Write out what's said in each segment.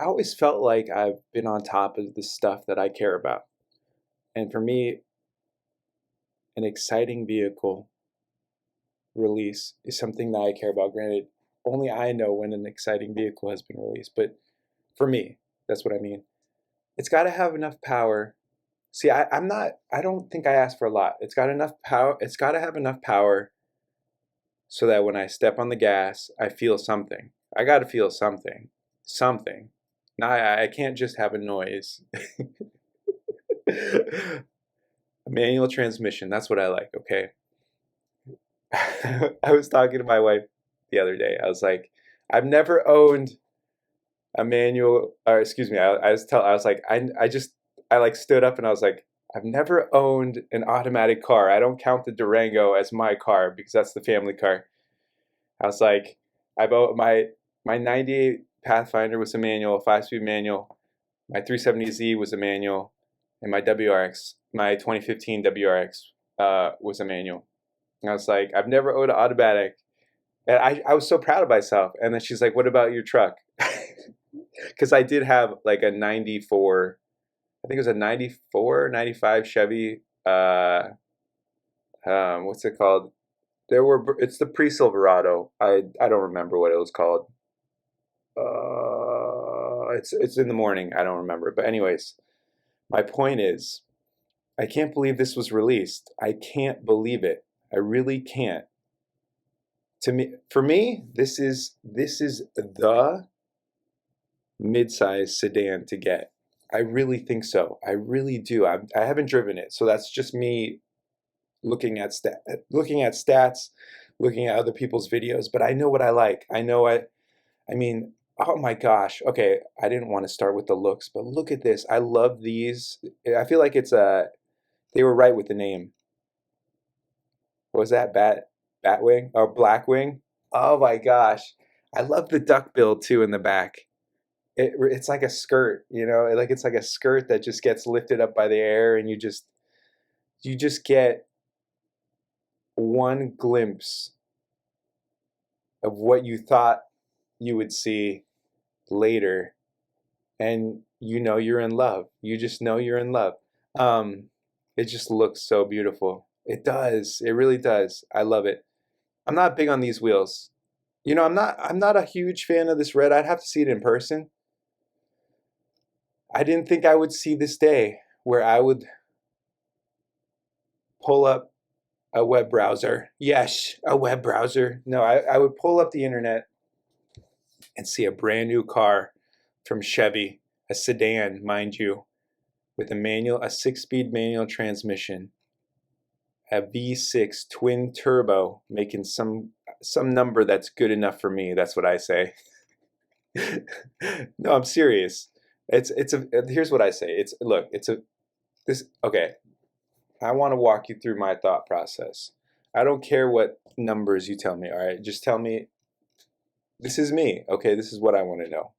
I always felt like I've been on top of the stuff that I care about. And for me, an exciting vehicle release is something that I care about. Granted, only I know when an exciting vehicle has been released, but for me, that's what I mean. It's got to have enough power. See, I don't think I asked for a lot. It's got enough power. It's got to have enough power so that when I step on the gas, I feel something. I got to feel something. Something. Now, I can't just have a noise. A manual transmission, that's what I like, okay? I was talking to my wife the other day. I was like, I've never owned a manual, or excuse me, I was like, I like stood up and I was like, I've never owned an automatic car. I don't count the Durango as my car because that's the family car. I was like, I've owned my 98 Pathfinder was a manual, a 5-speed manual. My 370Z was a manual, and my WRX, my 2015 WRX, was a manual. And I was like, I've never owned an automatic. And I was so proud of myself. And then she's like, what about your truck? Because I did have like a 94, I think it was a 94, 95 Chevy, what's it called? It's the pre-Silverado. I don't remember what it was called. It's in the morning. I don't remember. But anyways, my point is, I can't believe this was released. I can't believe it. I really can't. For me, this is the mid-size sedan to get. I really think so. I really do. I haven't driven it, so that's just me looking at stats, looking at other people's videos. But I know what I like. I mean, oh my gosh. Okay, I didn't want to start with the looks, but look at this. I love these. I feel like they were right with the name. What was that? Batwing or Blackwing? Oh my gosh. I love the duck bill too in the back. It's like a skirt, like it's like a skirt that just gets lifted up by the air, and you just get one glimpse of what you thought you would see later, and you're in love. You just know you're in love. It just looks so beautiful. It does. It really does. I love it. I'm not big on these wheels. I'm not a huge fan of this red. I'd have to see it in person. I didn't think I would see this day where I would pull up a web browser. Yes, a web browser. No, I would pull up the internet and see a brand new car from Chevy, a sedan, mind you, with a 6-speed manual transmission, a V6 twin turbo, making some number that's good enough for me. That's what I say. No, I'm serious. Here's what I say. Okay. I want to walk you through my thought process. I don't care what numbers you tell me, all right? Just tell me, this is me, okay? This is what I want to know.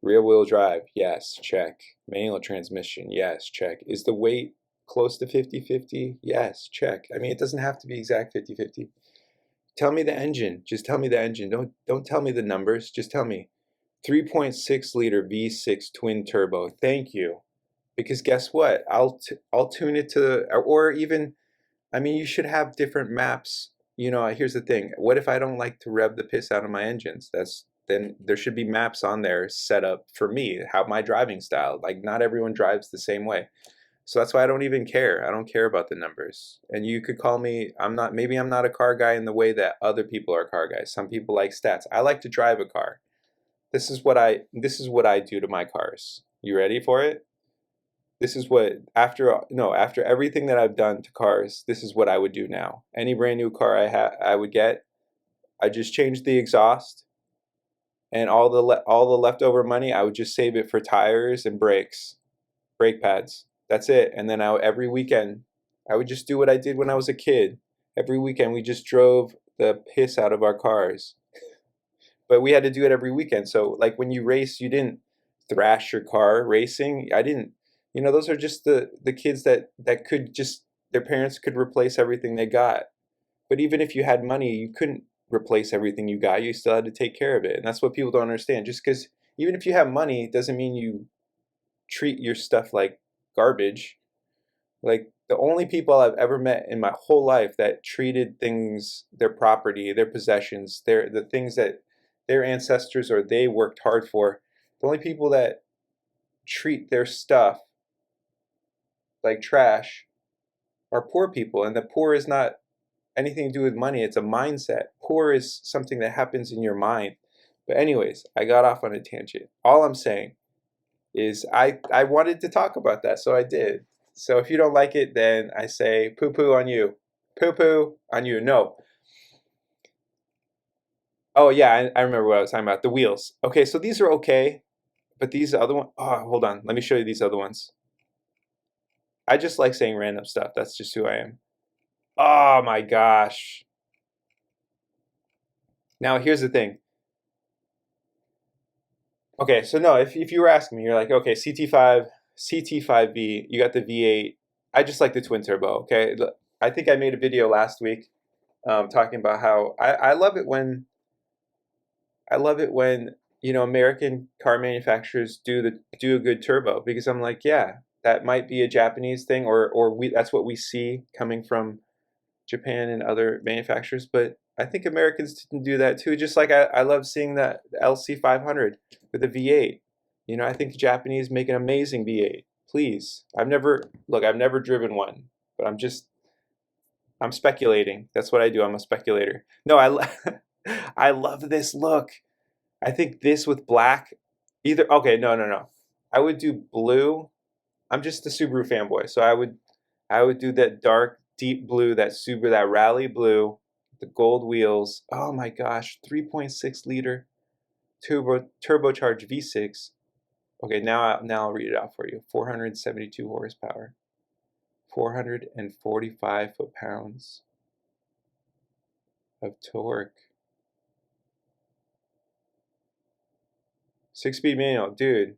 Rear wheel drive, yes, check. Manual transmission, yes, check. Is the weight close to 50-50? Yes, check. I mean, it doesn't have to be exact 50-50. Tell me the engine. Just tell me the engine. Don't tell me the numbers. Just tell me. 3.6 liter V6 twin turbo. Thank you. Because guess what? I'll tune it to, or even, I mean, you should have different maps. Here's the thing. What if I don't like to rev the piss out of my engines? Then there should be maps on there set up for me, how my driving style. Like, not everyone drives the same way. So that's why I don't even care. I don't care about the numbers. And you could call me, maybe I'm not a car guy in the way that other people are car guys. Some people like stats. I like to drive a car. This is what I do to my cars. You ready for it? This is what, after everything that I've done to cars, this is what I would do now. Any brand new car I would get, I just change the exhaust, and all the leftover money, I would just save it for tires and brakes, brake pads. That's it. And then every weekend, I would just do what I did when I was a kid. Every weekend, we just drove the piss out of our cars. But we had to do it every weekend. So, like, when you race, you didn't thrash your car racing. I didn't. Those are just the kids that could just, their parents could replace everything they got. But even if you had money, you couldn't replace everything you got. You still had to take care of it. And that's what people don't understand. Just because even if you have money, it doesn't mean you treat your stuff like garbage. Like, the only people I've ever met in my whole life that treated things, their property, their possessions, the things that their ancestors or they worked hard for, the only people that treat their stuff like trash are poor people. And the poor is not anything to do with money, it's a mindset. Poor is something that happens in your mind. But anyways, I got off on a tangent. All I'm saying is I wanted to talk about that, so I did. So if you don't like it, then I say poo-poo on you. Poo-poo on you. No. Oh yeah, I remember what I was talking about. The wheels. Okay, so these are okay, but these other ones, oh, hold on. Let me show you these other ones. I just like saying random stuff. That's just who I am. Oh my gosh. Now here's the thing. Okay, so no, if you were asking me, you're like, okay, CT5V, you got the V8. I just like the twin turbo, okay? I think I made a video last week talking about how I love it when American car manufacturers do a good turbo, because I'm like, yeah, that might be a Japanese thing, or that's what we see coming from Japan and other manufacturers, but I think Americans can do that too. Just like I love seeing that LC500 with the V8. I think the Japanese make an amazing V8. Please, I've never driven one, but I'm speculating. That's what I do. I'm a speculator. No, I love this look. I think this with black, either, okay, no. I would do blue. I'm just a Subaru fanboy, so I would do that dark, deep blue, that Subaru, that rally blue, the gold wheels. Oh my gosh, 3.6 liter turbocharged V6. Okay, now I'll read it out for you. 472 horsepower, 445 foot-pounds of torque. 6-speed manual, dude.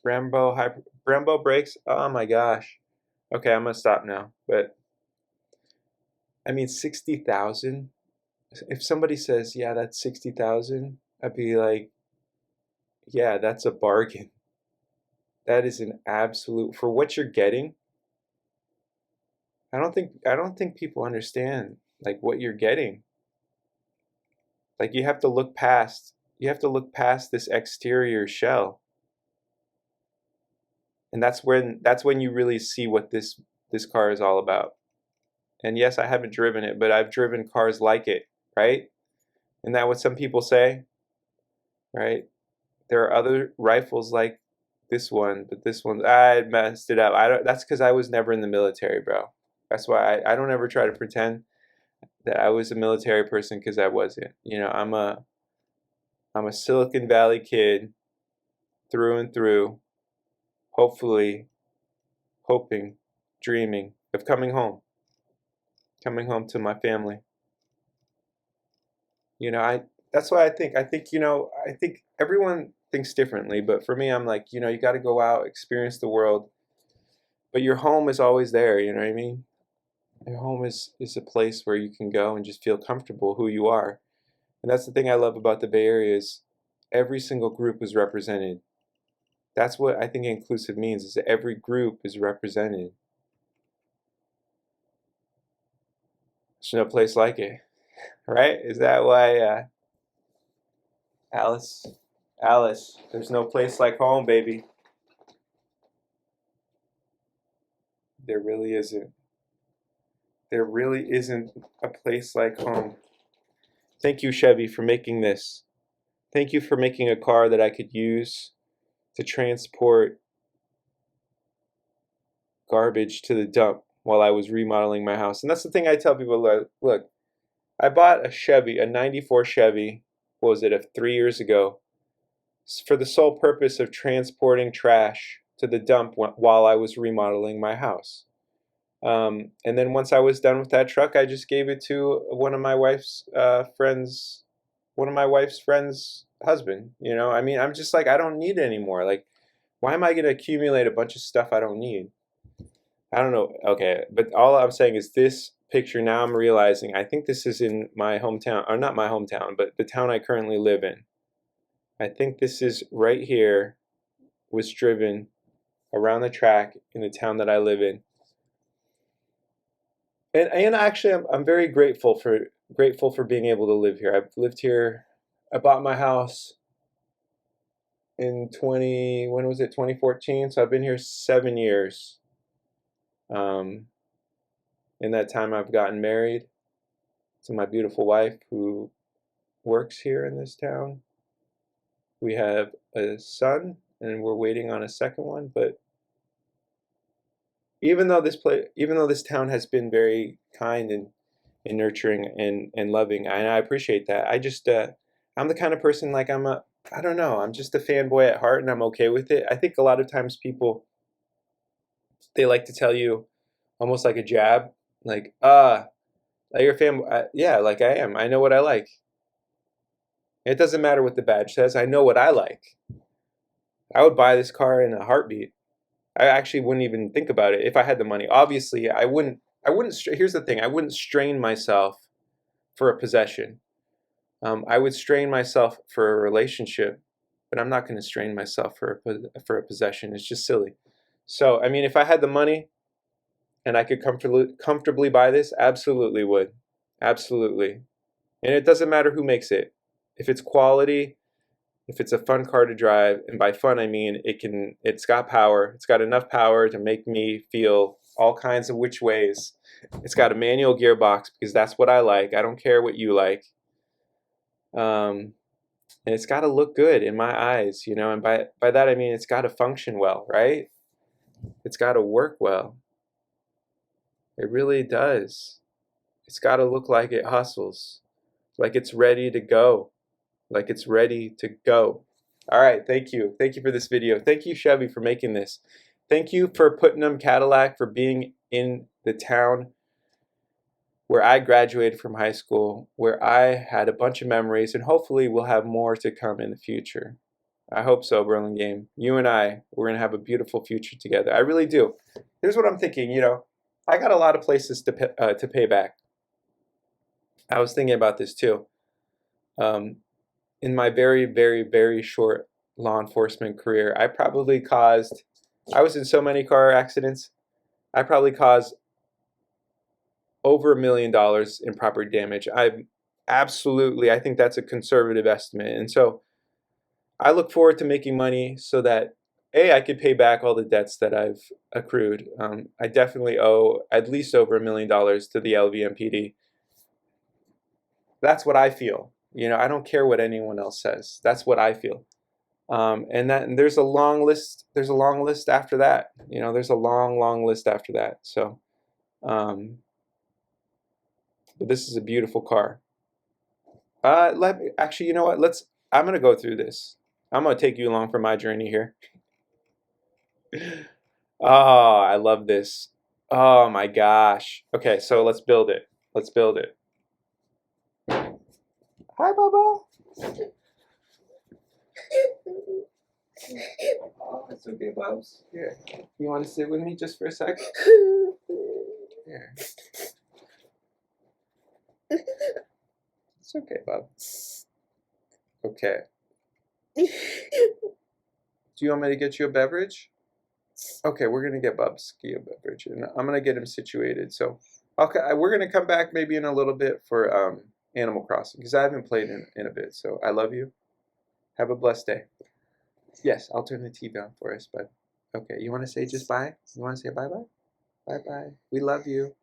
Brembo brakes. Oh my gosh. Okay, I'm gonna stop now. But I mean, 60,000. If somebody says, "Yeah, that's 60,000," I'd be like, "Yeah, that's a bargain. That is an absolute for what you're getting." I don't think people understand like what you're getting. Like you have to look past this exterior shell. And that's when you really see what this car is all about. And yes, I haven't driven it, but I've driven cars like it, right? Isn't that what some people say? Right? There are other rifles like this one, but this one, I messed it up. That's because I was never in the military, bro. That's why I don't ever try to pretend that I was a military person, because I wasn't. I'm a Silicon Valley kid through and through, hopefully, hoping, dreaming of coming home to my family. That's why I think everyone thinks differently, but for me, I'm like, you got to go out, experience the world, but your home is always there, you know what I mean? Your home is a place where you can go and just feel comfortable who you are. And that's the thing I love about the Bay Area is every single group is represented. That's what I think inclusive means, is that every group is represented. There's no place like it, right? Is that why, Alice, there's no place like home, baby. There really isn't. There really isn't a place like home. Thank you, Chevy, for making this. Thank you for making a car that I could use to transport garbage to the dump while I was remodeling my house. And that's the thing I tell people, look, I bought a Chevy, a 94 Chevy, what was it, 3 years ago, for the sole purpose of transporting trash to the dump while I was remodeling my house. And then once I was done with that truck, I just gave it to one of my wife's friends' husband. I mean, I'm just like, I don't need it anymore. Like, why am I going to accumulate a bunch of stuff I don't need? I don't know. Okay, but all I'm saying is this picture, now I'm realizing, I think this is in my hometown, or not my hometown, but the town I currently live in. I think this is right here, was driven around the track in the town that I live in. And actually, I'm very grateful for being able to live here. I've lived here. I bought my house in when was it, 2014? So I've been here 7 years. In that time, I've gotten married to my beautiful wife who works here in this town. We have a son, and we're waiting on a second one. But even though this town has been very kind and nurturing and loving, and I appreciate that. I just I'm the kind of person, like, I don't know, I'm just a fanboy at heart, and I'm okay with it. I think a lot of times people, they like to tell you almost like a jab, like, you're a fanboy. Yeah, like I am. I know what I like. It doesn't matter what the badge says. I know what I like. I would buy this car in a heartbeat. I actually wouldn't even think about it if I had the money. Obviously, I wouldn't. Here's the thing: I wouldn't strain myself for a possession. I would strain myself for a relationship, but I'm not going to strain myself for a possession. It's just silly. So, I mean, if I had the money and I could comfortably buy this, absolutely would, absolutely. And it doesn't matter who makes it. If it's quality, if it's a fun car to drive, and by fun I mean it's got power. It's got enough power to make me feel all kinds of which ways. It's got a manual gearbox because that's what I like. I don't care what you like. And it's got to look good in my eyes, you know. And by that I mean it's got to function well, right? It's got to work well. It really does. It's got to look like it hustles, like it's ready to go. Like it's ready to go. All right, thank you. Thank you for this video. Thank you, Chevy, for making this. Thank you for Putnam Cadillac for being in the town where I graduated from high school, where I had a bunch of memories, and hopefully we'll have more to come in the future. I hope so, Burlingame. You and we're going to have a beautiful future together. I really do. Here's what I'm thinking, you know. I got a lot of places to pay back. I was thinking about this too. In my very, very, very short law enforcement career, I was in so many car accidents, I probably caused over $1 million in property damage. I think that's a conservative estimate. And so I look forward to making money so that, I could pay back all the debts that I've accrued. I definitely owe at least over $1 million to the LVMPD. That's what I feel. You know, I don't care what anyone else says. That's what I feel. And there's a long list. There's a long list after that. You know, there's a long, long list after that. So, but this is a beautiful car. Actually, you know what? I'm gonna go through this. I'm gonna take you along for my journey here. Oh, I love this. Oh my gosh. Okay, so let's build it. Let's build it. Hi, Baba. Oh, it's okay, Bubs. Here, you want to sit with me just for a second? Here. It's okay, Bub. Okay. Do you want me to get you a beverage? Okay, we're gonna get Bubsky a beverage, and I'm gonna get him situated. So, okay, we're gonna come back maybe in a little bit for Animal Crossing because I haven't played in a bit. So I love you. Have a blessed day. Yes, I'll turn the TV on for us, but okay. You want to say just bye? You want to say bye-bye? Bye-bye. We love you.